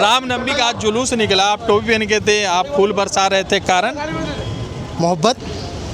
रामनवमी का आज जुलूस निकला, आप टोपी पहन के थे, आप फूल बरसा रहे थे, कारण? मोहब्बत,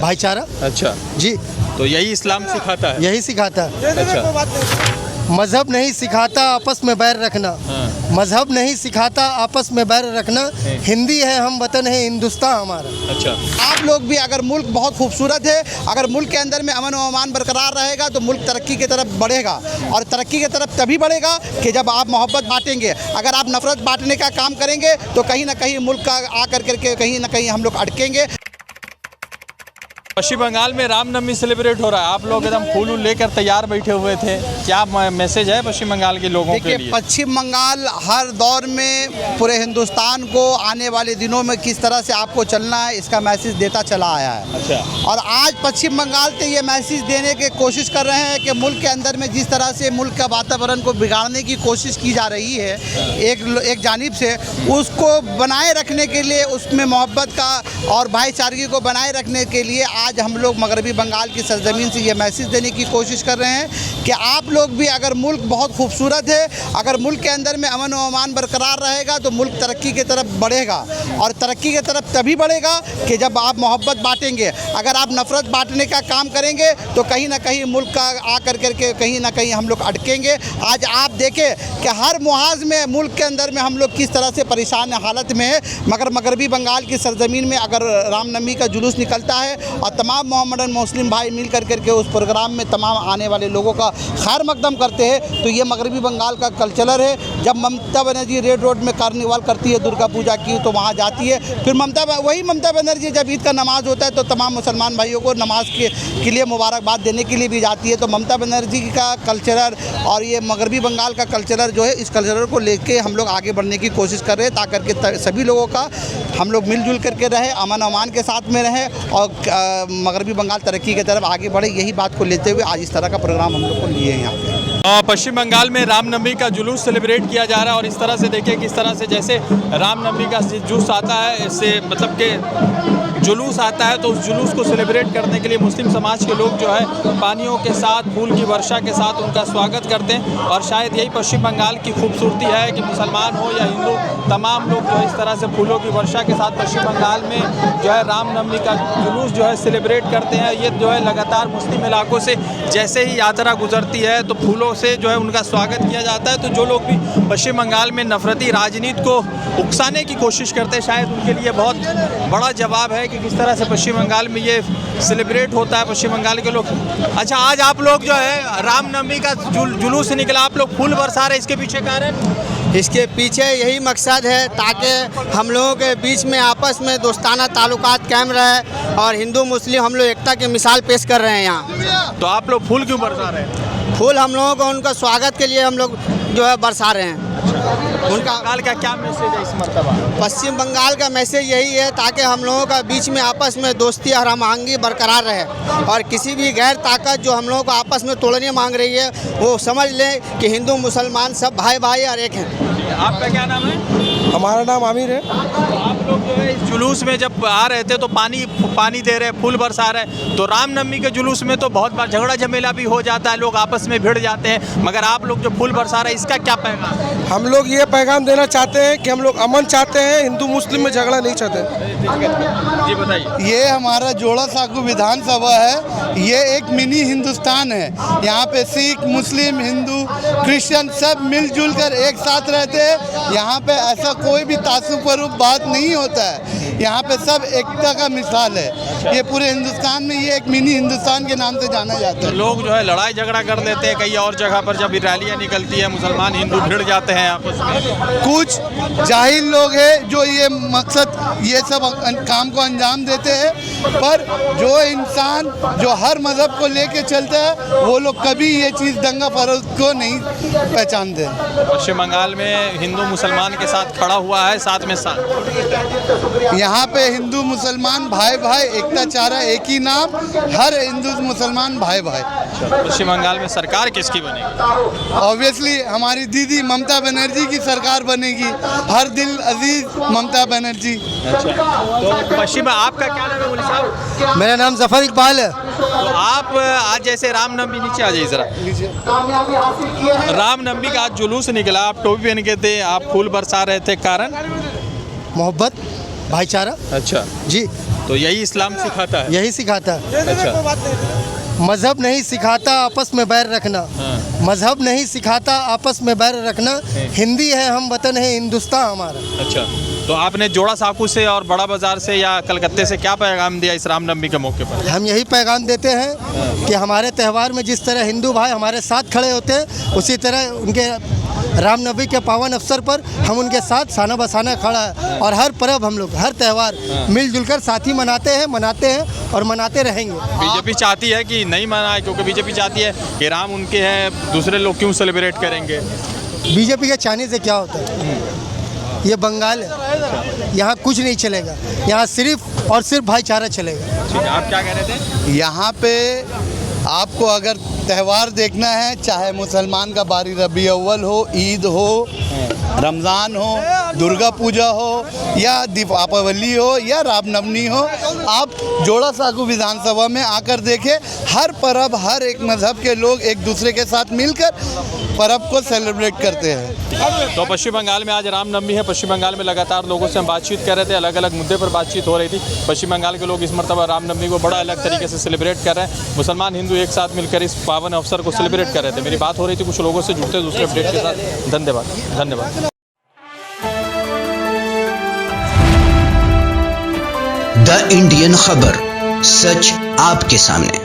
भाईचारा। अच्छा जी, तो यही इस्लाम सिखाता है। यही सिखाता है। अच्छा, मजहब नहीं सिखाता आपस में बैर रखना। हाँ। मजहब नहीं सिखाता आपस में बैर रखना। हिंदी है हम, वतन है हिंदुस्तान हमारा। अच्छा, आप लोग भी, अगर मुल्क बहुत खूबसूरत है, अगर मुल्क के अंदर में अमन व अमान बरकरार रहेगा तो मुल्क तरक्की की तरफ बढ़ेगा। और तरक्की की तरफ तभी बढ़ेगा कि जब आप मोहब्बत बांटेंगे। अगर आप नफरत बांटने का काम करेंगे तो कहीं ना कहीं मुल्क का आकर करके कहीं ना कहीं हम लोग अटकेंगे। पश्चिम बंगाल में रामनवमी सेलिब्रेट हो रहा है, आप लोग एकदम फूल लेकर तैयार बैठे हुए थे, क्या मैसेज है पश्चिम बंगाल के लोगों के देखिए, लिए? पश्चिम बंगाल हर दौर में पूरे हिंदुस्तान को आने वाले दिनों में किस तरह से आपको चलना है इसका मैसेज देता चला आया है। अच्छा, और आज पश्चिम बंगाल से ये मैसेज देने की कोशिश कर रहे हैं कि मुल्क के अंदर में जिस तरह से मुल्क का वातावरण को बिगाड़ने की कोशिश की जा रही है एक जानिब से, उसको बनाए रखने के लिए, उसमें मोहब्बत का और भाईचारगी को बनाए रखने के लिए आज हम लोग मगरबी बंगाल की सरजमीन से ये मैसेज देने की कोशिश कर रहे हैं कि आप लोग भी, अगर मुल्क बहुत खूबसूरत है, अगर मुल्क के अंदर में अमन व अमान बरकरार रहेगा तो मुल्क तरक्की की तरफ बढ़ेगा। और तरक्की की तरफ तभी बढ़ेगा कि जब आप मोहब्बत बांटेंगे। अगर आप नफरत बांटने का काम करेंगे तो कहीं ना कहीं मुल्क का आकर करके कहीं ना कहीं हम लोग अटकेंगे। आज आप देखें कि हर मुहाज में मुल्क के अंदर में हम लोग किस तरह से परेशान हालत में है, मगर मगरबी बंगाल की सरजमीन में अगर रामनवमी का जुलूस निकलता है और तमाम मोहम्मदन मुस्लिम भाई मिल करके उस प्रोग्राम में तमाम आने वाले लोगों का खैर मकदम करते हैं, तो ये मगरबी बंगाल का कल्चर है। जब ममता बनर्जी रेड रोड में कार्निवाल करती है दुर्गा पूजा की, तो वहाँ जाती है। फिर वही ममता बनर्जी जब ईद का नमाज होता है तो तमाम मुसलमान भाइयों को नमाज के लिए मुबारकबाद देने के लिए भी जाती है। तो ममता बनर्जी का कल्चर और ये मगरबी बंगाल का कल्चर जो है, इस कल्चर को लेके हम लोग आगे बढ़ने की कोशिश कर रहे हैं ताकि सभी लोगों का हम लोग मिलजुल करके रहे, अमन अमान के साथ में रहे और मगरबी बंगाल तरक्की की तरफ आगे बढ़े। यही बात को लेते हुए आज इस तरह का प्रोग्राम हम लोग को लिए हैं यहाँ पे। पश्चिम बंगाल में रामनवमी का जुलूस सेलिब्रेट किया जा रहा है और इस तरह से देखिए किस तरह से जैसे रामनवमी का जुलूस आता है, इससे मतलब कि जुलूस आता है तो उस जुलूस को सेलिब्रेट करने के लिए मुस्लिम समाज के लोग जो है पानियों के साथ, फूल की वर्षा के साथ उनका स्वागत करते हैं। और शायद यही पश्चिम बंगाल की खूबसूरती है कि मुसलमान हो या हिंदू, तमाम लोग जो है इस तरह से फूलों की वर्षा के साथ पश्चिम बंगाल में जो है रामनवमी का जुलूस जो है सेलिब्रेट करते हैं। ये जो है लगातार मुस्लिम इलाकों से जैसे ही यात्रा गुजरती है तो फूलों से जो है उनका स्वागत किया जाता है। तो जो लोग भी पश्चिम बंगाल में नफरती राजनीति को उकसाने की कोशिश करते हैं, शायद उनके लिए बहुत बड़ा जवाब है कि किस तरह से पश्चिम बंगाल में ये सेलिब्रेट होता है पश्चिम बंगाल के लोग। अच्छा, आज आप लोग जो है रामनवमी का जुलूस निकला, आप लोग फूल बरसा रहे, इसके पीछे कारण? इसके पीछे यही मकसद है ताकि हम लोगों के बीच में आपस में दोस्ताना ताल्लुकात कायम रहे और हिंदू मुस्लिम हम लोग एकता की मिसाल पेश कर रहे हैं यहाँ। तो आप लोग फूल क्यों बरसा रहे हैं? फूल हम लोगों को उनका स्वागत के लिए हम लोग जो है बरसा रहे हैं। उनका बंगाल का क्या मैसेज है इस मरतबा? पश्चिम बंगाल का मैसेज यही है ताकि हम लोगों का बीच में आपस में दोस्ती और हमआहंगी बरकरार रहे और किसी भी गैर ताकत जो हम लोगों को आपस में तोड़ने मांग रही है वो समझ लें कि हिंदू मुसलमान सब भाई भाई और एक हैं। आपका क्या नाम है? हमारा नाम आमिर है। आप लोग जो है इस जुलूस में जब आ रहे थे तो पानी दे रहे, फूल बरसा रहे, तो रामनवमी के जुलूस में तो बहुत बार झगड़ा झमेला भी हो जाता है, लोग आपस में भिड़ जाते हैं, मगर आप लोग जो फूल बरसा रहे हैं इसका क्या पैगाम? हम लोग ये पैगाम देना चाहते हैं कि हम लोग अमन चाहते हैं, हिंदू मुस्लिम में झगड़ा नहीं चाहते। जी बताइए। ये हमारा जोड़ा साकू विधानसभा है, ये एक मिनी हिंदुस्तान है। यहाँ पे सिख, मुस्लिम, हिंदू, क्रिश्चियन सब मिलजुल कर एक साथ रहते हैं। यहाँ पे ऐसा कोई भी तासुब बात नहीं होता है, यहाँ पे सब एकता का मिसाल है। ये पूरे हिंदुस्तान में ये एक मिनी हिंदुस्तान के नाम से जाना जाता है। लोग जो है लड़ाई झगड़ा कर लेते हैं, कई और जगह पर जब रैलियाँ निकलती है मुसलमान हिंदू भिड़ जाते हैं आपस में। कुछ जाहिल लोग हैं जो ये मकसद ये सब काम को अंजाम देते हैं, पर जो इंसान जो हर मज़हब को लेके चलता है वो लोग कभी ये चीज़ दंगा फरोज को नहीं पहचानते। पश्चिम बंगाल में हिंदू मुसलमान के साथ खड़ा हुआ है, साथ में साथ यहाँ पे हिंदू मुसलमान भाई भाई, एकता चाह रहा है, एक ही नाम, हर हिंदू मुसलमान भाई भाई। पश्चिम बंगाल में सरकार किसकी बनेगी? ऑब्वियसली हमारी दीदी ममता बनर्जी की सरकार बनेगी, हर दिल अजीज ममता बनर्जी। अच्छा, तो पश्चिम, आपका क्या नाम है मुल्क साहब? मेरा नाम जफर इकबाल है। तो आप आज जैसे रामनवमी, नीचे आ जाइए ज़रा, रामनवमी का आज जुलूस निकला, आप टोपी पहन के थे, आप फूल बरसा रहे थे, कारण मोहब्बत, भाईचारा। अच्छा जी, तो यही इस्लाम सिखाता है। यही सिखाता है। अच्छा, मजहब नहीं सिखाता आपस में बैर रखना। मजहब नहीं सिखाता आपस में बैर रखना। हिंदी है हम, वतन है हिंदुस्तान हमारा। अच्छा, तो आपने जोड़ा साकू से और बड़ा बाजार से या कलकत्ते से क्या पैगाम दिया इस रामनवमी के मौके पर? हम यही पैगाम देते हैं कि हमारे त्यौहार में जिस तरह हिंदू भाई हमारे साथ खड़े होते हैं, उसी तरह उनके रामनवमी के पावन अवसर पर हम उनके साथ साना बसाना खड़ा है। और हर पर्व हम लोग, हर त्यौहार मिलजुल कर साथ ही मनाते हैं और मनाते रहेंगे। बीजेपी चाहती है कि नहीं मनाए, क्योंकि बीजेपी चाहती है कि राम उनके हैं, दूसरे लोग क्यों सेलिब्रेट करेंगे? बीजेपी के चाहने से क्या होता है? ये बंगाल है, यहाँ कुछ नहीं चलेगा। यहाँ सिर्फ और सिर्फ भाईचारा चलेगा। ठीक है, आप क्या कह रहे थे? यहाँ पे आपको अगर त्यौहार देखना है, चाहे मुसलमान का बारी रबी अव्वल हो, ईद हो, रमज़ान हो, दुर्गा पूजा हो, या दीपावली हो, या रामनवमी हो, आप जोड़ा साकू विधानसभा में आकर देखें। हर पर्व, हर एक मज़हब के लोग एक दूसरे के साथ मिलकर पर्व को सेलिब्रेट करते हैं। तो पश्चिम बंगाल में आज रामनवमी है। पश्चिम बंगाल में लगातार लोगों से हम बातचीत कर रहे थे, अलग अलग मुद्दे पर बातचीत हो रही थी। पश्चिम बंगाल के लोग इस मरतबा रामनवमी को बड़ा अलग तरीके से सेलिब्रेट कर रहे हैं। मुसलमान हिंदू एक साथ मिलकर इस पावन अवसर को सेलिब्रेट कर रहे थे। मेरी बात हो रही थी कुछ लोगों से, जुड़ते दूसरे अपडेट के साथ। धन्यवाद। द इंडियन खबर, सच आपके सामने।